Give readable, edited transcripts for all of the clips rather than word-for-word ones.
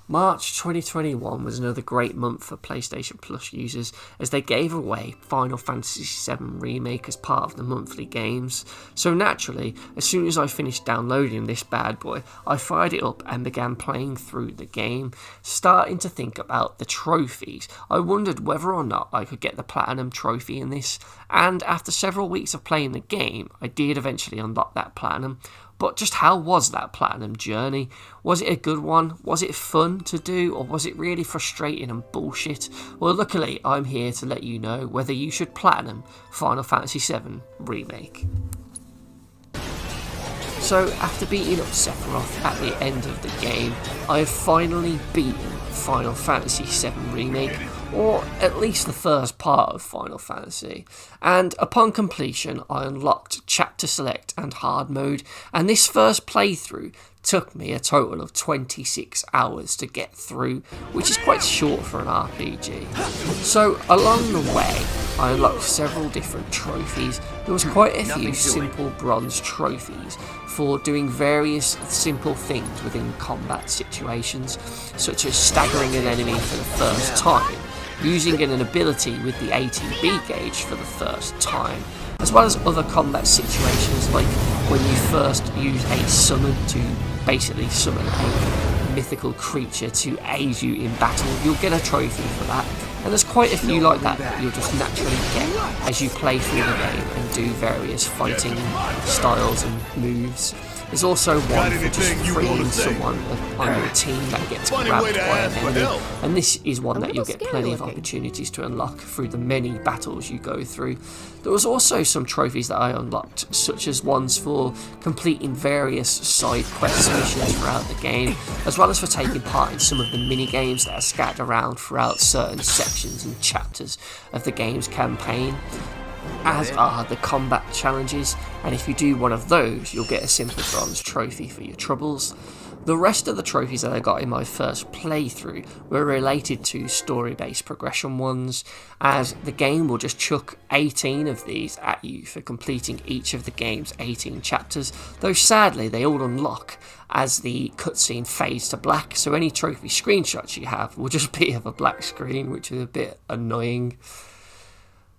March 2021 was another great month for PlayStation Plus users as they gave away Final Fantasy VII Remake as part of the monthly games. So naturally, as soon as I finished downloading this bad boy, I fired it up and began playing through the game. Starting to think about the trophies, I wondered whether or not I could get the Platinum trophy in this, and after several weeks of playing the game, I did eventually unlock that Platinum. But just how was that Platinum journey? Was it a good one? Was it fun to do? Or was it really frustrating and bullshit? Well, luckily, I'm here to let you know whether you should Platinum Final Fantasy VII Remake. So, after beating up Sephiroth at the end of the game, I have finally beaten Final Fantasy VII Remake, or at least the first part of Final Fantasy, and upon completion I unlocked Chapter Select and Hard Mode, and this first playthrough took me a total of 26 hours to get through, which is quite short for an RPG. So along the way I unlocked several different trophies. There was quite a few simple bronze trophies for doing various simple things within combat situations, such as staggering an enemy for the first time, using an ability with the ATB gauge for the first time, as well as other combat situations like when you first use a summon to basically summon a mythical creature to aid you in battle. You'll get a trophy for that, and there's quite a few like that you'll just naturally get as you play through the game and do various fighting styles and moves. There's also one for just freeing someone on your team that gets grabbed by an enemy, and this is one that you'll get plenty of opportunities to unlock through the many battles you go through. There was also some trophies that I unlocked, such as ones for completing various side quest missions throughout the game, as well as for taking part in some of the mini-games that are scattered around throughout certain sections and chapters of the game's campaign, as are the combat challenges, and if you do one of those you'll get a simple bronze trophy for your troubles. The rest of the trophies that I got in my first playthrough were related to story-based progression ones, as the game will just chuck 18 of these at you for completing each of the game's 18 chapters, though sadly they all unlock as the cutscene fades to black, so any trophy screenshots you have will just be of a black screen, which is a bit annoying.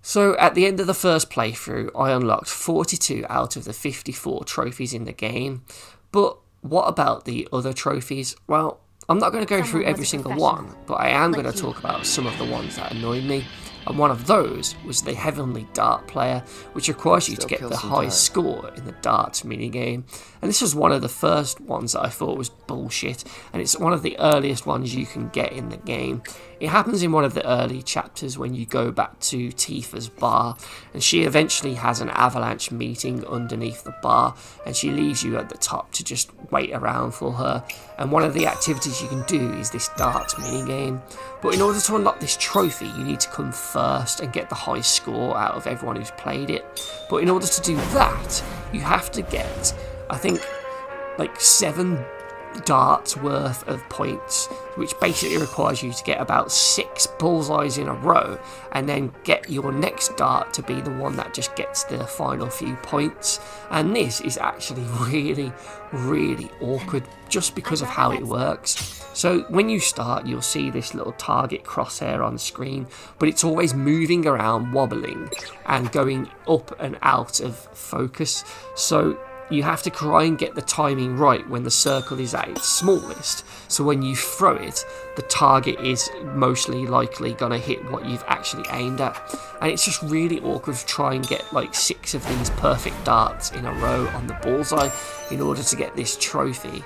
So at the end of the first playthrough, I unlocked 42 out of the 54 trophies in the game. But what about the other trophies? Well, I'm not going to go through every single one, but I am going to talk about some of the ones that annoyed me. And one of those was the Heavenly Dart player, which requires you to get the highest score in the darts minigame. And this was one of the first ones that I thought was bullshit, and it's one of the earliest ones you can get in the game. It happens in one of the early chapters when you go back to Tifa's bar, and she eventually has an avalanche meeting underneath the bar, and she leaves you at the top to just wait around for her. And one of the activities you can do is this darts minigame. But in order to unlock this trophy, you need to come first and get the highest score out of everyone who's played it. But in order to do that, you have to get, I think, like 7 darts worth of points, which basically requires you to get about 6 bullseyes in a row and then get your next dart to be the one that just gets the final few points. And this is actually really awkward just because of how it works. So when you start, you'll see this little target crosshair on the screen, but it's always moving around, wobbling and going up and out of focus. So you have to try and get the timing right when the circle is at its smallest, so when you throw it, the target is mostly likely going to hit what you've actually aimed at. And it's just really awkward to try and get like 6 of these perfect darts in a row on the bullseye in order to get this trophy.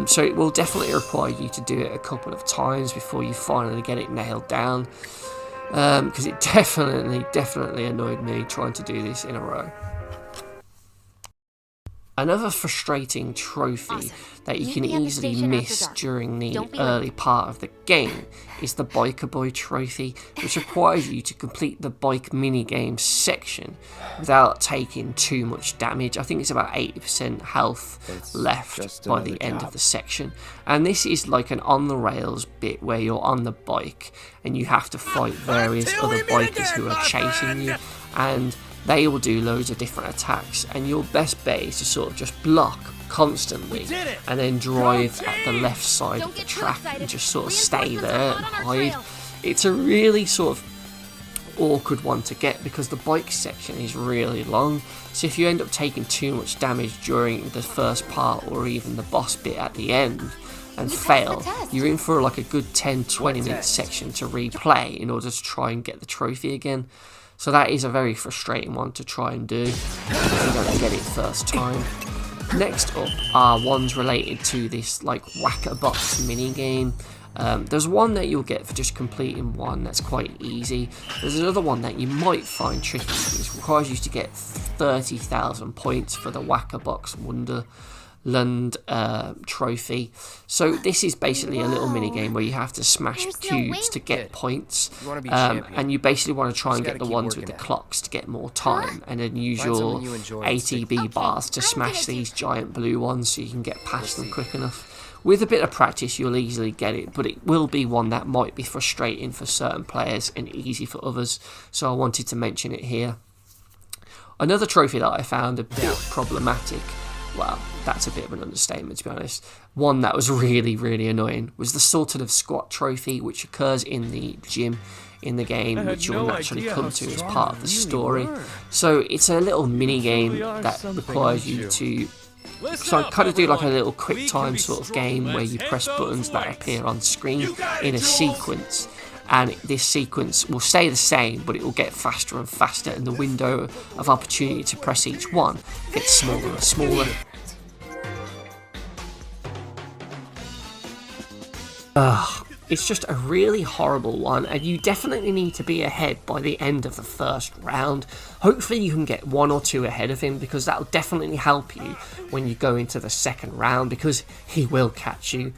So it will definitely require you to do it a couple of times before you finally get it nailed down, because it definitely annoyed me trying to do this in a row. Another frustrating trophy that you can easily miss during the early part of the game is the Biker Boy trophy, which requires you to complete the bike minigame section without taking too much damage. I think it's about 80% health left by the end of the section, and this is like an on the rails bit where you're on the bike and you have to fight various other bikers who are chasing you, and they will do loads of different attacks, and your best bet is to sort of just block constantly and then drive at the left side of the track and just sort of stay there and hide. It's a really sort of awkward one to get because the bike section is really long, so if you end up taking too much damage during the first part or even the boss bit at the end and fail, you're in for like a good 10-20 minute section to replay in order to try and get the trophy again. So that is a very frustrating one to try and do if you don't get it first time. Next up are ones related to this like whack-a-box minigame. There's one that you'll get for just completing one that's quite easy. There's another one that you might find tricky. It requires you to get 30,000 points for the Whack-a-Box Wonderland trophy. So this is basically a little minigame where you have to smash cubes to get points, and you basically want to try and get the ones with the clocks to get more time, and then use your ATB bars to smash these giant blue ones so you can get past them quick enough. With a bit of practice you'll easily get it, but it will be one that might be frustrating for certain players and easy for others, so I wanted to mention it here. Another trophy that I found a bit problematic, well, that's a bit of an understatement to be honest, one that was really annoying, was the Sultan of Squat trophy, which occurs in the gym in the game, which you'll naturally come to as part of the story. So it's a little mini game that requires you to kind of do like a little quick time sort of game where you press buttons that appear on screen in a sequence, and this sequence will stay the same but it will get faster and faster, and the window of opportunity to press each one gets smaller and smaller. It's just a really horrible one, and you definitely need to be ahead by the end of the first round. Hopefully you can get 1 or 2 ahead of him, because that'll definitely help you when you go into the second round, because he will catch you.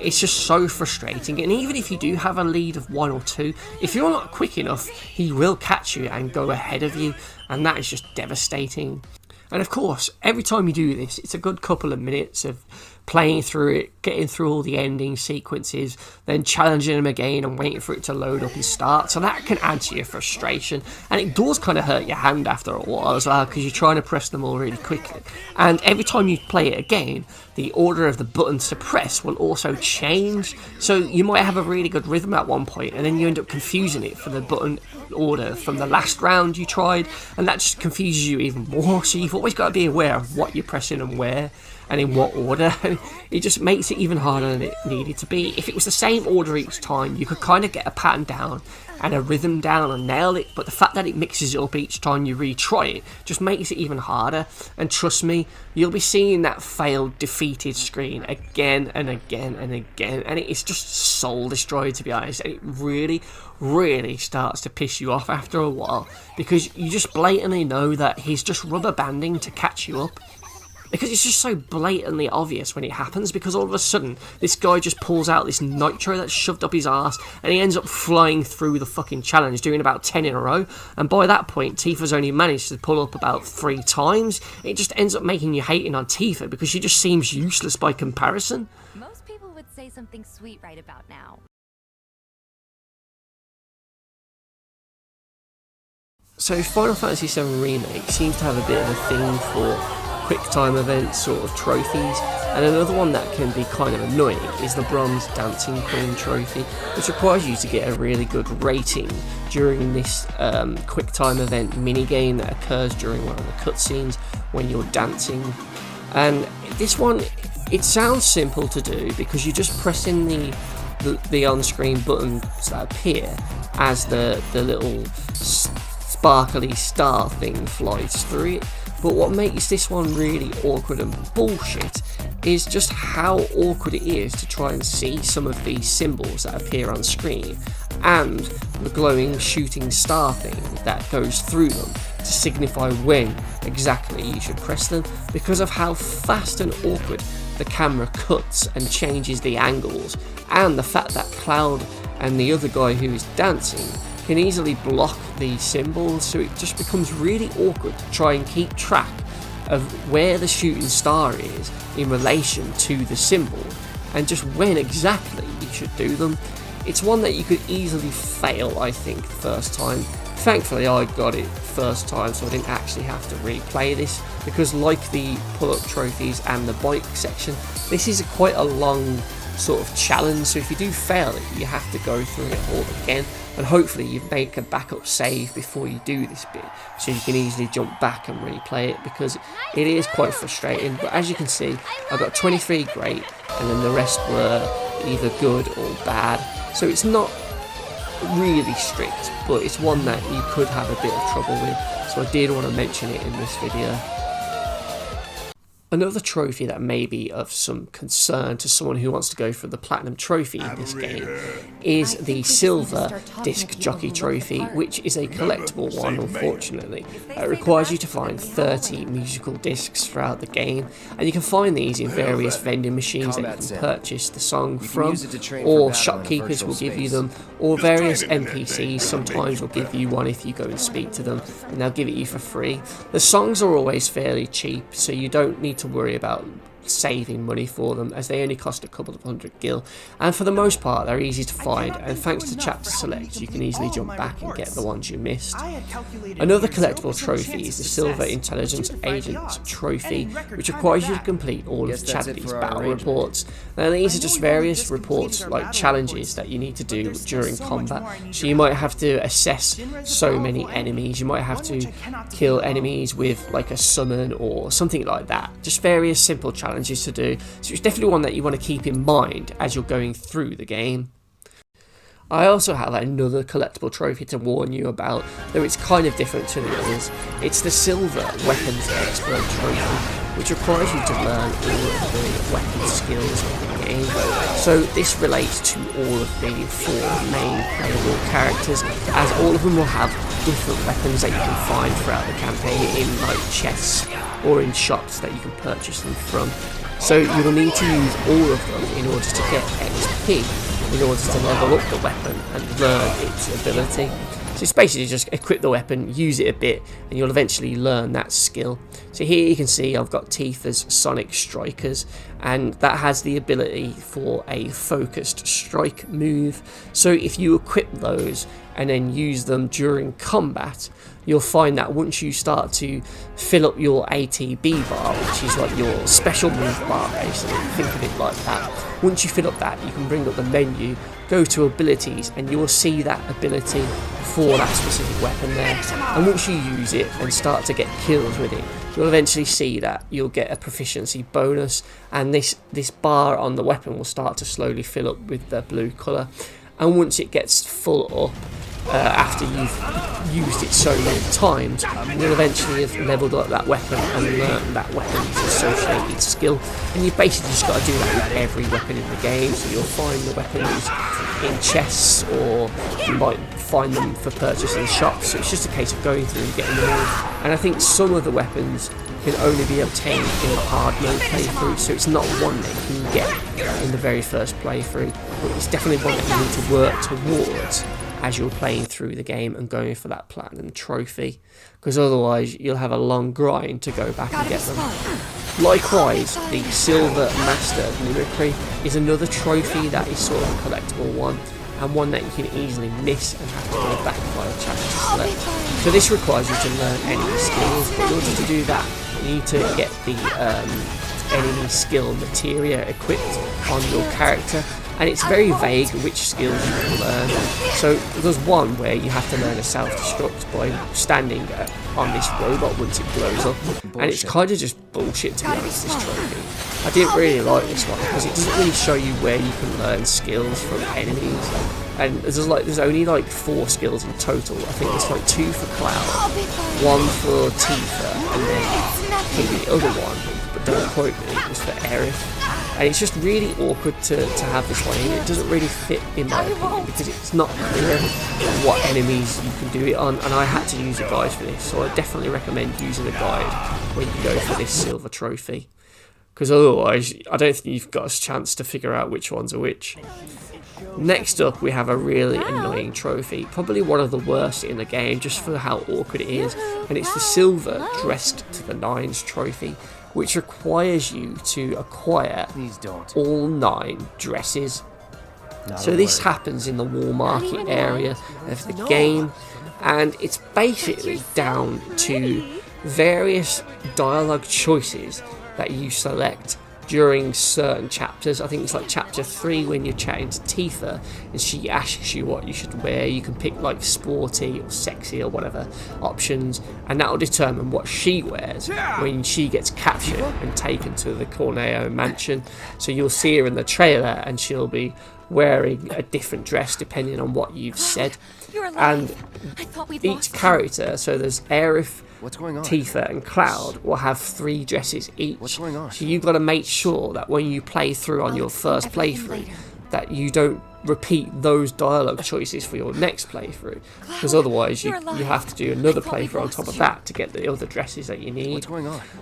It's just so frustrating, and even if you do have a lead of 1 or 2, if you're not quick enough, he will catch you and go ahead of you, and that is just devastating. And of course, every time you do this, it's a good couple of minutes of playing through it, getting through all the ending sequences, then challenging him again and waiting for it to load up and start. So that can add to your frustration, and it does kind of hurt your hand after a while as well, because you're trying to press them all really quickly. And every time you play it again, the order of the buttons to press will also change. So you might have a really good rhythm at one point, and then you end up confusing it for the button order from the last round you tried, and that just confuses you even more. So you've always got to be aware of what you're pressing and where, and in what order. It just makes it even harder than it needed to be. If it was the same order each time, you could kind of get a pattern down and a rhythm down and nail it, but the fact that it mixes it up each time you retry it just makes it even harder. And trust me, you'll be seeing that failed, defeated screen again and again and again, and it is just soul destroyed, to be honest. And it really starts to piss you off after a while, because you just blatantly know that he's just rubber banding to catch you up. Because it's just so blatantly obvious when it happens, because all of a sudden this guy just pulls out this nitro that's shoved up his arse, and he ends up flying through the fucking challenge, doing about 10 in a row, and by that point Tifa's only managed to pull up about 3 times. It just ends up making you hating on Tifa, because she just seems useless by comparison. Most people would say something sweet right about now. So Final Fantasy VII Remake seems to have a bit of a thing for quick time event sort of trophies, and another one that can be kind of annoying is the Bronze Dancing Queen trophy, which requires you to get a really good rating during this quick time event minigame that occurs during one of the cutscenes when you're dancing. And this one, it sounds simple to do because you're just pressing the on-screen buttons that appear as the little sparkly star thing flies through it. But what makes this one really awkward and bullshit is just how awkward it is to try and see some of these symbols that appear on screen and the glowing shooting star thing that goes through them to signify when exactly you should press them, because of how fast and awkward the camera cuts and changes the angles, and the fact that Cloud and the other guy who is dancing can easily block these symbols, so it just becomes really awkward to try and keep track of where the shooting star is in relation to the symbol, and just when exactly you should do them. It's one that you could easily fail, I think, first time, Thankfully I got it first time, so I didn't actually have to replay this, because like the pull-up trophies and the bike section, this is quite a long sort of challenge, so if you do fail it, you have to go through it all again, and hopefully you make a backup save before you do this bit, so you can easily jump back and replay it, because it is quite frustrating. But as you can see, I got 23 great, and then the rest were either good or bad, so it's not really strict, but it's one that you could have a bit of trouble with, so I did want to mention it in this video. Another trophy that may be of some concern to someone who wants to go for the platinum trophy in this game is the silver disc jockey trophy, which is a collectible one, unfortunately. It requires you to find 30 musical discs throughout the game, and you can find these in various vending machines that you can purchase the song from, or shopkeepers will give you them, or various NPCs sometimes will give you one if you go and speak to them, and they'll give it you for free. The songs are always fairly cheap, so you don't need to worry about saving money for them, as they only cost a couple of $100 and for the most part they're easy to find, and thanks to chapter select you can easily jump back and get the ones you missed. Another collectible trophy is the silver intelligence agent trophy, which requires you to complete all of Chadley's battle reports. Now these are just various reports, like challenges that you need to do during combat, so you might have to assess so many enemies, you might have to kill enemies with like a summon or something like that, just various simple challenges to do, so it's definitely one that you want to keep in mind as you're going through the game. I also have another collectible trophy to warn you about, though it's kind of different to the others. It's the silver weapons expert trophy, which requires you to learn all of the weapon skills of the game. So this relates to all of the 4 main playable characters, as all of them will have different weapons that you can find throughout the campaign in like chests or in shops that you can purchase them from. So you'll need to use all of them in order to get XP, in order to level up the weapon and learn its ability. So it's basically just equip the weapon, use it a bit, and you'll eventually learn that skill. So here you can see I've got Tifa's Sonic Strikers, and that has the ability for a focused strike move. So if you equip those and then use them during combat, you'll find that once you start to fill up your ATB bar, which is like your special move bar basically, think of it like that. Once you fill up that, you can bring up the menu, go to abilities, and you'll see that ability for that specific weapon there. And once you use it and start to get kills with it, you'll eventually see that you'll get a proficiency bonus, and this bar on the weapon will start to slowly fill up with the blue colour. And once it gets full up, after you've used it so many times, you'll eventually have leveled up that weapon and learned that weapon's associated skill. And you've basically just got to do that with every weapon in the game. So you'll find the weapons in chests, or you might find them for purchase in shops. So it's just a case of going through and getting them all. And I think some of the weapons can only be obtained in the hard mode playthrough, so it's not one that you can get in the very first playthrough, but it's definitely one that you need to work towards as you're playing through the game and going for that platinum trophy, because otherwise you'll have a long grind to go back and get them. Likewise, the Silver Master Mimicry is another trophy that is sort of a collectible one, and one that you can easily miss and have to go back via chapter select. So this requires you to learn enemy skills, but in order to do that you need to get the enemy skill materia equipped on your character, and it's very vague which skills you can learn. So there's one where you have to learn a self-destruct by standing on this robot once it blows up, and it's kind of just bullshit, to be honest, this trophy. I didn't really like this one because it doesn't really show you where you can learn skills from enemies, and there's only like 4 skills in total. I think it's like 2 for Cloud, 1 for Tifa, and then I think the other one, but don't quote me, was for Aerith. And it's just really awkward to have this one in. It doesn't really fit, in my opinion, because it's not clear what enemies you can do it on, and I had to use a guide for this, so I definitely recommend using a guide when you go for this silver trophy, because otherwise I don't think you've got a chance to figure out which ones are which. Next up we have a really annoying trophy, probably one of the worst in the game just for how awkward it is, and it's the Silver Dressed to the Nines trophy, which requires you to acquire all 9 dresses. So this happens in the War Market area of the game, and it's basically down to various dialogue choices that you select during certain chapters. I think it's like chapter 3 when you're chatting to Tifa and she asks you what you should wear. You can pick like sporty or sexy or whatever options, and that will determine what she wears when she gets captured and taken to the Corneo mansion. So you'll see her in the trailer and she'll be wearing a different dress depending on what you've said. And each character, so there's Aerith, Tifa and Cloud, will have 3 dresses each. So you've got to make sure that when you play through on your first playthrough that you don't repeat those dialogue choices for your next playthrough, because otherwise you have to do another playthrough on top of that to get the other dresses that you need.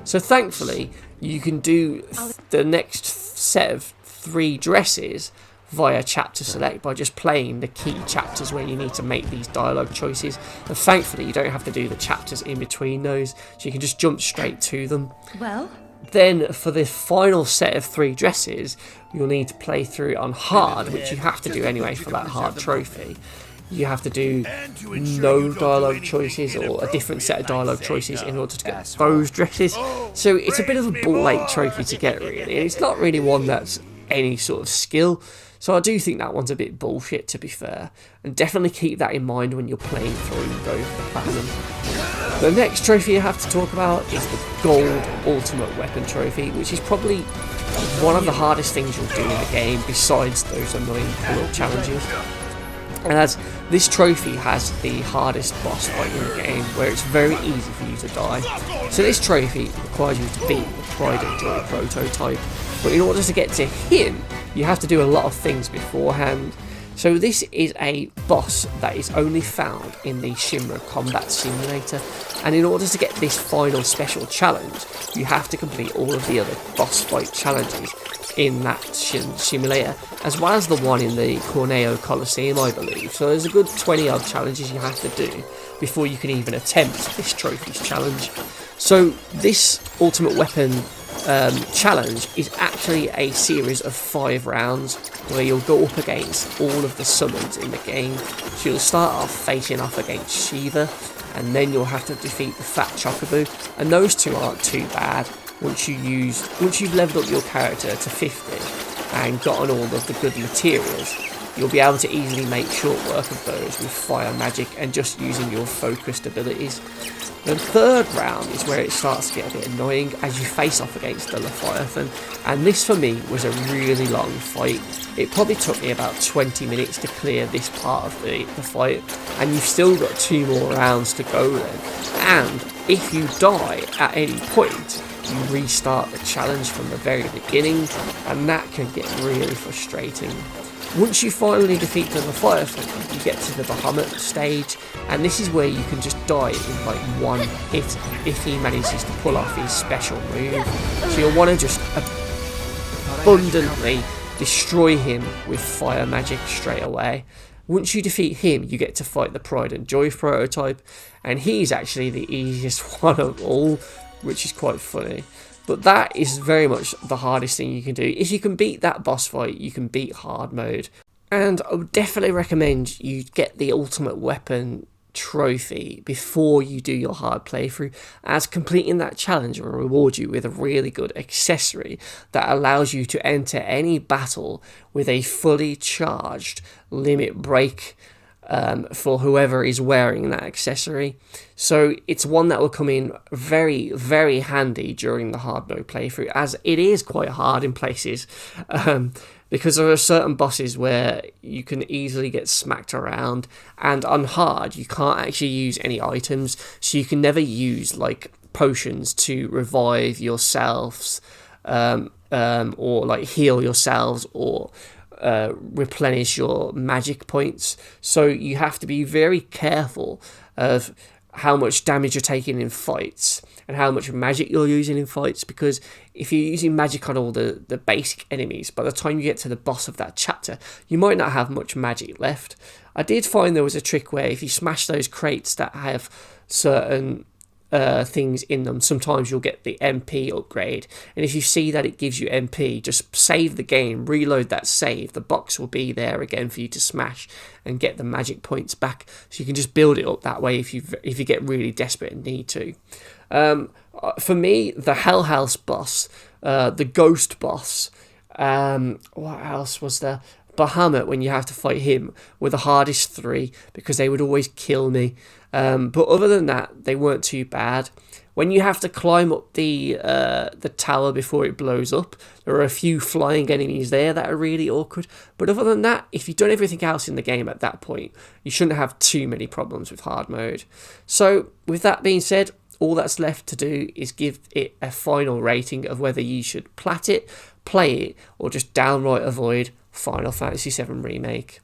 So thankfully you can do the next set of 3 dresses via chapter select by just playing the key chapters where you need to make these dialogue choices, and thankfully you don't have to do the chapters in between those, so you can just jump straight to them. Then for the final set of 3 dresses you'll need to play through on hard, which you have to do anyway for that hard trophy. You have to do no dialogue choices or a different set of dialogue choices in order to get those dresses. So it's a bit of a ball ache trophy to get, really, and it's not really one that's any sort of skill. So I do think that one's a bit bullshit, to be fair, and definitely keep that in mind when you're playing through and go for the platinum. The next trophy you have to talk about is the Gold Ultimate Weapon Trophy, which is probably one of the hardest things you'll do in the game besides those annoying pull-up challenges. And as this trophy has the hardest boss fight in the game, where it's very easy for you to die. So this trophy requires you to beat the Pride and Joy prototype, but in order to get to him you have to do a lot of things beforehand. So this is a boss that is only found in the Shinra Combat Simulator, and in order to get this final special challenge you have to complete all of the other boss fight challenges in that simulator, as well as the one in the Corneo Coliseum, I believe. So there's a good 20 odd challenges you have to do before you can even attempt this trophies challenge. So this Ultimate Weapon challenge is actually a series of 5 rounds where you'll go up against all of the summons in the game. So you'll start off facing off against Shiva, and then you'll have to defeat the Fat Chocobo, and those 2 aren't too bad once you've leveled up your character to 50 and gotten all of the good materials. You'll be able to easily make short work of those with fire magic and just using your focused abilities. The 3rd round is where it starts to get a bit annoying as you face off against the Leviathan, and this for me was a really long fight. It probably took me about 20 minutes to clear this part of the fight, and you've still got 2 more rounds to go then. And if you die at any point, you restart the challenge from the very beginning, and that can get really frustrating. Once you finally defeat the Leviathan, you get to the Bahamut stage, and this is where you can just die in like one hit if he manages to pull off his special move. So you'll want to just abundantly destroy him with fire magic straight away. Once you defeat him, you get to fight the Pride and Joy prototype, and he's actually the easiest one of all, which is quite funny. But that is very much the hardest thing you can do. If you can beat that boss fight, you can beat hard mode. And I would definitely recommend you get the Ultimate Weapon trophy before you do your hard playthrough, as completing that challenge will reward you with a really good accessory that allows you to enter any battle with a fully charged limit break for whoever is wearing that accessory. So it's one that will come in very, very handy during the hard mode playthrough, as it is quite hard in places, because there are certain bosses where you can easily get smacked around, and on hard you can't actually use any items, so you can never use like potions to revive yourselves, or like heal yourselves, or replenish your magic points. So you have to be very careful of how much damage you're taking in fights and how much magic you're using in fights, because if you're using magic on all the basic enemies, by the time you get to the boss of that chapter you might not have much magic left. I did find there was a trick where if you smash those crates that have certain things in them. Sometimes you'll get the MP upgrade, and if you see that it gives you MP, just save the game, reload that save. The box will be there again for you to smash and get the magic points back. So you can just build it up that way if you get really desperate and need to. For me, the Hell House boss, the Ghost boss, what else was there? Bahamut, when you have to fight him, were the hardest 3 because they would always kill me. But other than that, they weren't too bad. When you have to climb up the tower before it blows up, there are a few flying enemies there that are really awkward. But other than that, if you've done everything else in the game at that point, you shouldn't have too many problems with hard mode. So with that being said, all that's left to do is give it a final rating of whether you should plat it, play it, or just downright avoid Final Fantasy VII Remake.